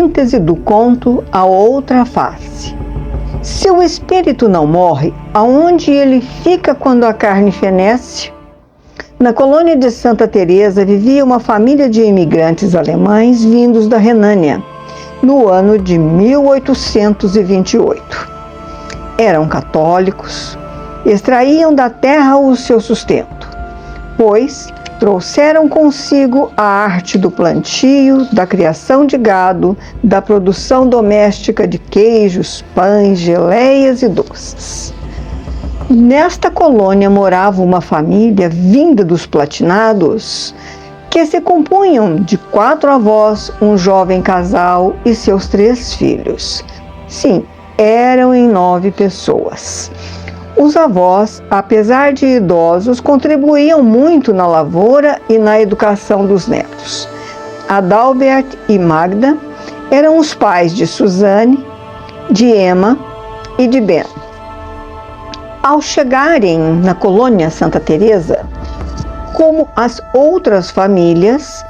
síntese do conto A Outra Face. Se o espírito não morre, aonde ele fica quando a carne fenece? Na colônia de Santa Teresa vivia uma família de imigrantes alemães vindos da Renânia, no ano de 1828. Eram católicos, extraíam da terra o seu sustento, pois trouxeram consigo a arte do plantio, da criação de gado, da produção doméstica de queijos, pães, geleias e doces. Nesta colônia morava uma família vinda dos Platinados, que se compunham de 4 avós, um jovem casal e seus 3 filhos. Sim, eram em 9 pessoas. Os avós, apesar de idosos, contribuíam muito na lavoura e na educação dos netos. Adalbert e Magda eram os pais de Suzane, de Emma e de Ben. Ao chegarem na colônia Santa Teresa, como as outras famílias,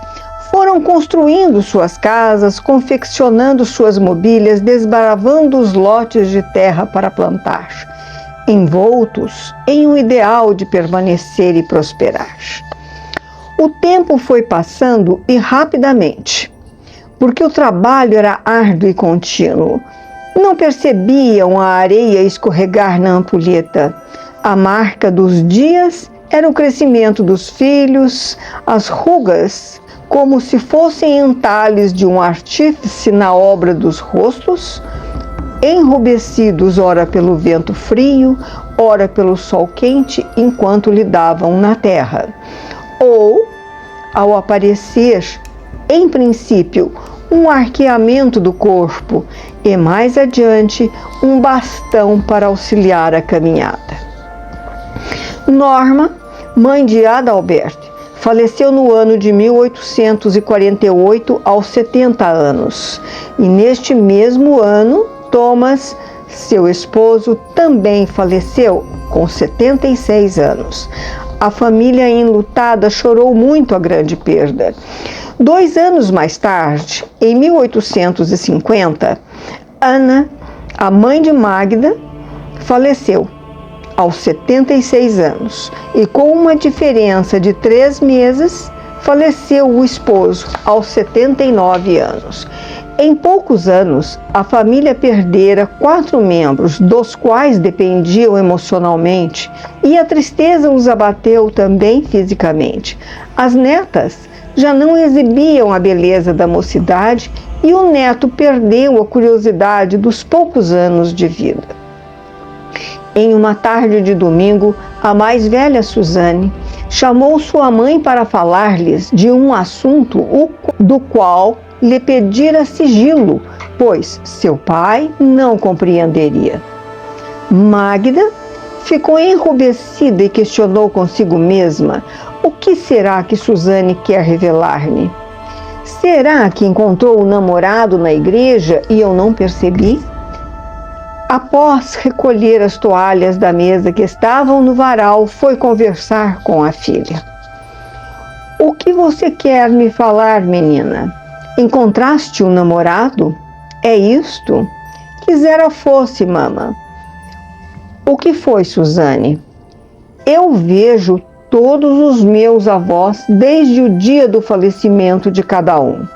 foram construindo suas casas, confeccionando suas mobílias, desbravando os lotes de terra para plantar, envoltos em um ideal de permanecer e prosperar. O tempo foi passando e rapidamente, porque o trabalho era árduo e contínuo. Não percebiam a areia escorregar na ampulheta. A marca dos dias era o crescimento dos filhos, as rugas, como se fossem entalhes de um artífice na obra dos rostos, enrubescidos ora pelo vento frio, ora pelo sol quente, enquanto lidavam na terra. Ou, ao aparecer, em princípio, um arqueamento do corpo e, mais adiante, um bastão para auxiliar a caminhada. Norma, mãe de Adalbert, faleceu no ano de 1848 aos 70 anos. E neste mesmo ano, Thomas, seu esposo, também faleceu com 76 anos. A família enlutada chorou muito a grande perda. 2 anos mais tarde, em 1850, Ana, a mãe de Magda, faleceu aos 76 anos e, com uma diferença de 3 meses, faleceu o esposo aos 79 anos. Em poucos anos, a família perdera 4 membros, dos quais dependiam emocionalmente, e a tristeza os abateu também fisicamente. As netas já não exibiam a beleza da mocidade e o neto perdeu a curiosidade dos poucos anos de vida. Em uma tarde de domingo, a mais velha Suzane chamou sua mãe para falar-lhes de um assunto do qual lhe pedira sigilo, pois seu pai não compreenderia. Magda ficou enrubescida e questionou consigo mesma: o que será que Suzane quer revelar-me? Será que encontrou o namorado na igreja e eu não percebi? Após recolher as toalhas da mesa que estavam no varal, foi conversar com a filha. O que você quer me falar, menina? Encontraste um namorado? É isto? Quisera fosse, mama. O que foi, Suzane? Eu vejo todos os meus avós desde o dia do falecimento de cada um.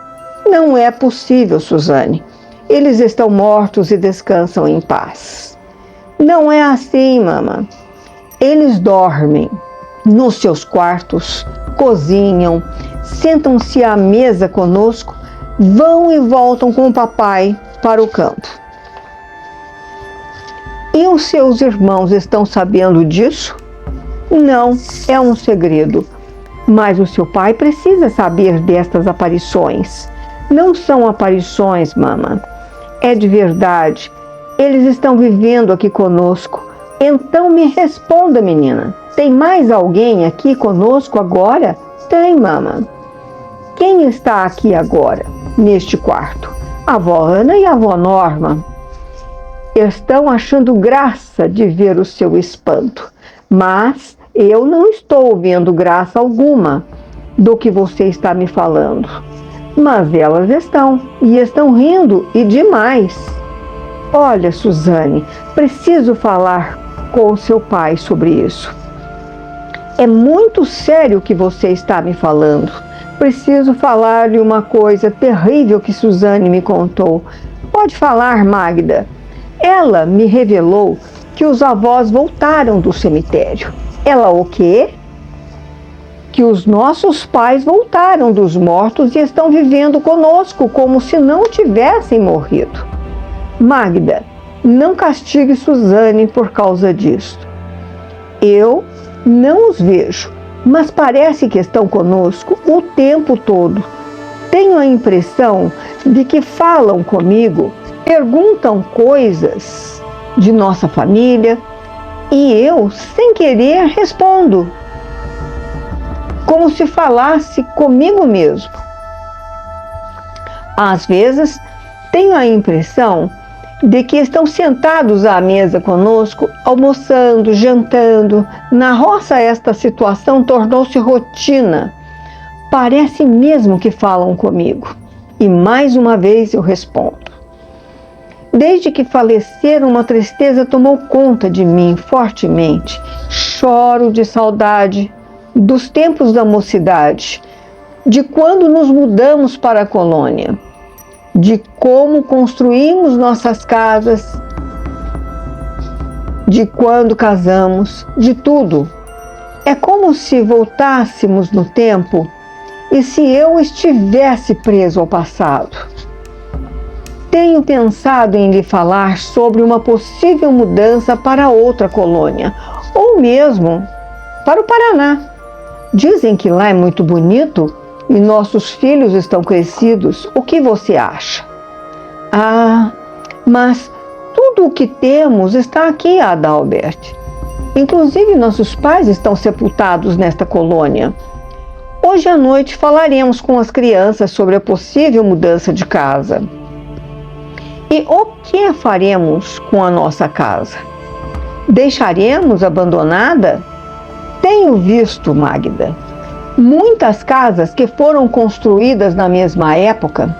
Não é possível, Suzane. Eles estão mortos e descansam em paz. Não é assim, mama. Eles dormem nos seus quartos, cozinham, sentam-se à mesa conosco, vão e voltam com o papai para o campo. E os seus irmãos estão sabendo disso? Não, é um segredo. Mas o seu pai precisa saber destas aparições. Não são aparições, mama. É de verdade. Eles estão vivendo aqui conosco. Então me responda, menina. Tem mais alguém aqui conosco agora? Tem, mama. Quem está aqui agora, neste quarto? A avó Ana e a avó Norma. Estão achando graça de ver o seu espanto. Mas eu não estou vendo graça alguma do que você está me falando. Mas elas estão, e estão rindo e demais. Olha, Suzane, preciso falar com o seu pai sobre isso. É muito sério o que você está me falando. Preciso falar-lhe uma coisa terrível que Suzane me contou. Pode falar, Magda. Ela me revelou que os avós voltaram do cemitério. Ela o quê? Que os nossos pais voltaram dos mortos e estão vivendo conosco como se não tivessem morrido. Magda, não castigue Suzane por causa disso. Eu não os vejo, mas parece que estão conosco o tempo todo. Tenho a impressão de que falam comigo, perguntam coisas de nossa família e eu, sem querer, respondo, como se falasse comigo mesmo. Às vezes, tenho a impressão de que estão sentados à mesa conosco, almoçando, jantando. Na roça, esta situação tornou-se rotina. Parece mesmo que falam comigo. E mais uma vez eu respondo. Desde que faleceram, uma tristeza tomou conta de mim fortemente. Choro de saudade dos tempos da mocidade, de quando nos mudamos para a colônia, de como construímos nossas casas, de quando casamos, de tudo. É como se voltássemos no tempo e se eu estivesse preso ao passado. Tenho pensado em lhe falar sobre uma possível mudança para outra colônia, ou mesmo para o Paraná. Dizem que lá é muito bonito e nossos filhos estão crescidos. O que você acha? Ah, mas tudo o que temos está aqui, Adalbert. Inclusive nossos pais estão sepultados nesta colônia. Hoje à noite falaremos com as crianças sobre a possível mudança de casa. E o que faremos com a nossa casa? Deixaremos abandonada? Tenho visto, Magda, muitas casas que foram construídas na mesma época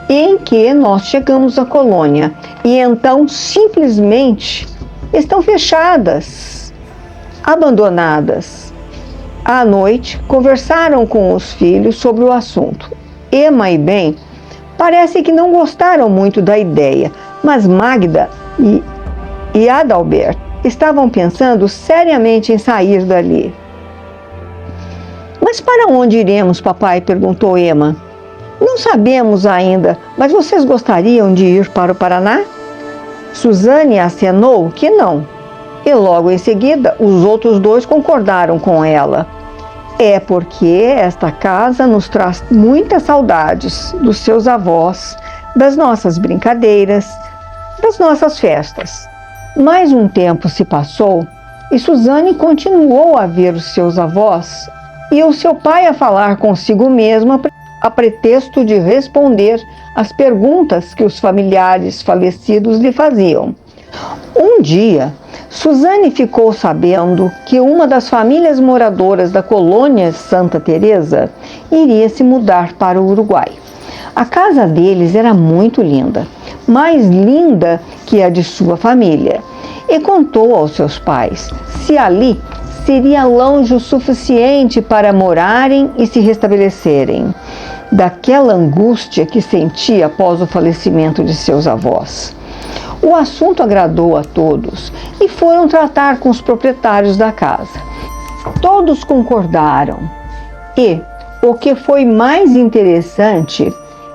em que nós chegamos à colônia e então simplesmente estão fechadas, abandonadas. À noite, conversaram com os filhos sobre o assunto. Emma e Ben parece que não gostaram muito da ideia, mas Magda e Adalbert estavam pensando seriamente em sair dali. Mas para onde iremos, papai? Perguntou Emma. Não sabemos ainda, mas vocês gostariam de ir para o Paraná? Suzane acenou que não. E logo em seguida, os outros dois concordaram com ela. É porque esta casa nos traz muitas saudades dos seus avós, das nossas brincadeiras, das nossas festas. Mais um tempo se passou e Suzane continuou a ver os seus avós e o seu pai a falar consigo mesma a pretexto de responder às perguntas que os familiares falecidos lhe faziam. Um dia, Suzane ficou sabendo que uma das famílias moradoras da colônia Santa Teresa iria se mudar para o Uruguai. A casa deles era muito linda, mais linda que a de sua família, e contou aos seus pais se ali seria longe o suficiente para morarem e se restabelecerem daquela angústia que sentia após o falecimento de seus avós. O assunto agradou a todos e foram tratar com os proprietários da casa. Todos concordaram e, o que foi mais interessante,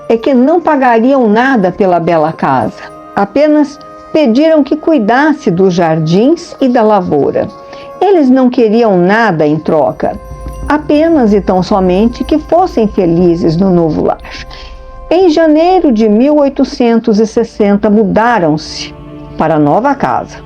é que não pagariam nada pela bela casa. Apenas pediram que cuidasse dos jardins e da lavoura. Eles não queriam nada em troca, apenas e tão somente que fossem felizes no novo lar. Em janeiro de 1860 mudaram-se para a nova casa.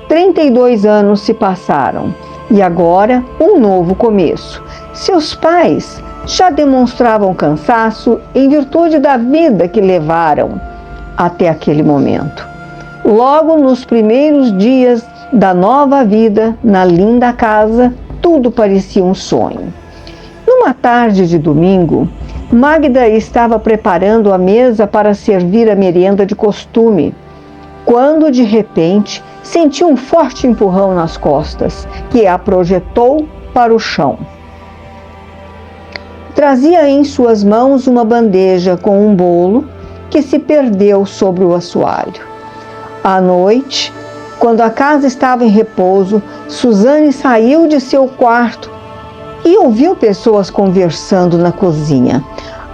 32 anos se passaram e agora um novo começo. Seus pais já demonstravam cansaço em virtude da vida que levaram até aquele momento. Logo nos primeiros dias da nova vida, na linda casa, tudo parecia um sonho. Numa tarde de domingo, Magda estava preparando a mesa para servir a merenda de costume, quando de repente sentiu um forte empurrão nas costas, que a projetou para o chão. Trazia em suas mãos uma bandeja com um bolo que se perdeu sobre o assoalho. À noite, quando a casa estava em repouso, Suzane saiu de seu quarto e ouviu pessoas conversando na cozinha.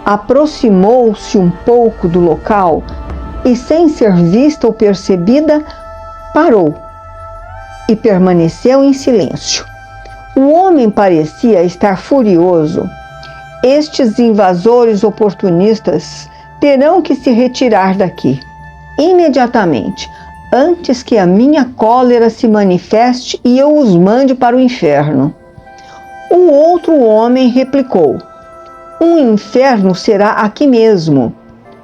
Aproximou-se um pouco do local e, sem ser vista ou percebida, parou e permaneceu em silêncio. O homem parecia estar furioso. Estes invasores oportunistas terão que se retirar daqui imediatamente, antes que a minha cólera se manifeste e eu os mande para o inferno. O outro homem replicou: um inferno será aqui mesmo,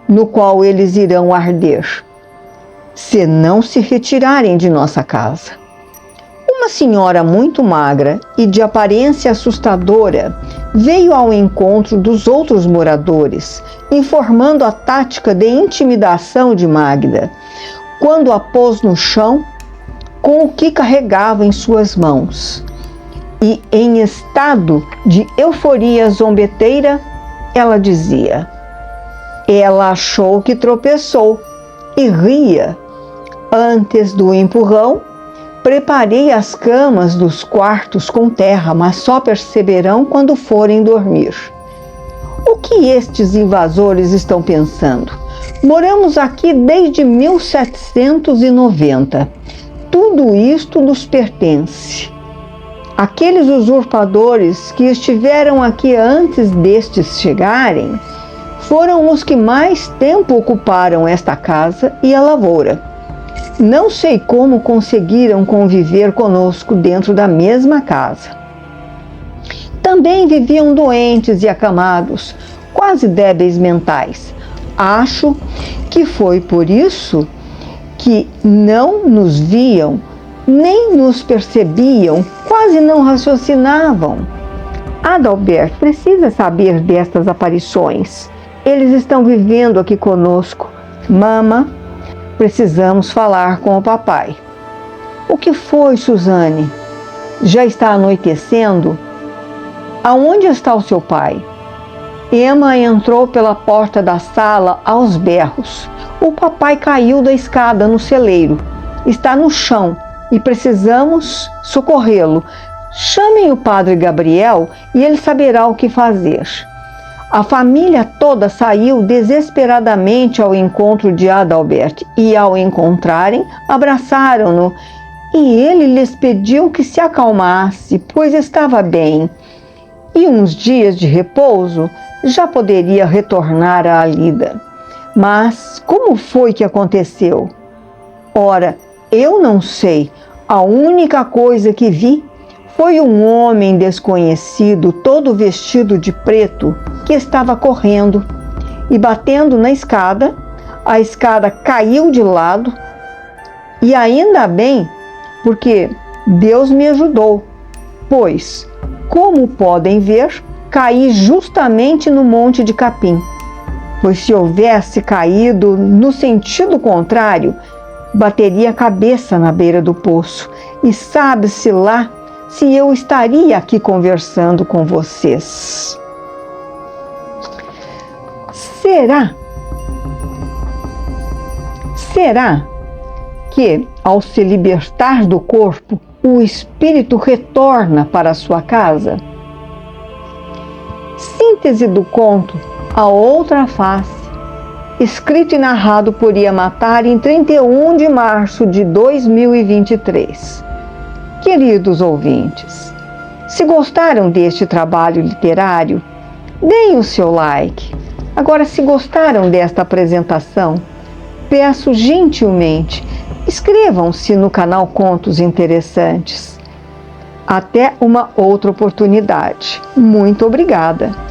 no qual eles irão arder, se não se retirarem de nossa casa. Uma senhora muito magra e de aparência assustadora veio ao encontro dos outros moradores, informando a tática de intimidação de Magda, quando a pôs no chão com o que carregava em suas mãos. E, em estado de euforia zombeteira, ela dizia: ela achou que tropeçou e ria. Antes do empurrão, preparei as camas dos quartos com terra, mas só perceberão quando forem dormir. O que estes invasores estão pensando? Moramos aqui desde 1790. Tudo isto nos pertence. Aqueles usurpadores que estiveram aqui antes destes chegarem foram os que mais tempo ocuparam esta casa e a lavoura. Não sei como conseguiram conviver conosco dentro da mesma casa. Também viviam doentes e acamados, quase débeis mentais. Acho que foi por isso que não nos viam, nem nos percebiam, quase não raciocinavam. Adalbert precisa saber destas aparições. Eles estão vivendo aqui conosco. Mama, precisamos falar com o papai. O que foi, Suzane? Já está anoitecendo? Aonde está o seu pai? Emma entrou pela porta da sala aos berros. O papai caiu da escada no celeiro. Está no chão e precisamos socorrê-lo. Chamem o padre Gabriel e ele saberá o que fazer. A família toda saiu desesperadamente ao encontro de Adalbert e, ao encontrarem, abraçaram-no e ele lhes pediu que se acalmasse, pois estava bem. E uns dias de repouso já poderia retornar à lida. Mas como foi que aconteceu? Ora, eu não sei. A única coisa que vi foi um homem desconhecido, todo vestido de preto, que estava correndo e batendo na escada. A escada caiu de lado e ainda bem, porque Deus me ajudou, pois, como podem ver, caí justamente no monte de capim, pois se houvesse caído no sentido contrário, bateria a cabeça na beira do poço e sabe-se lá se eu estaria aqui conversando com vocês. Será que, ao se libertar do corpo, o espírito retorna para a sua casa? Síntese do conto A Outra Face, escrito e narrado por Iamatar em 31 de março de 2023. Queridos ouvintes, se gostaram deste trabalho literário, deem o seu like. Agora, se gostaram desta apresentação, peço gentilmente, inscrevam-se no canal Contos Interessantes. Até uma outra oportunidade. Muito obrigada!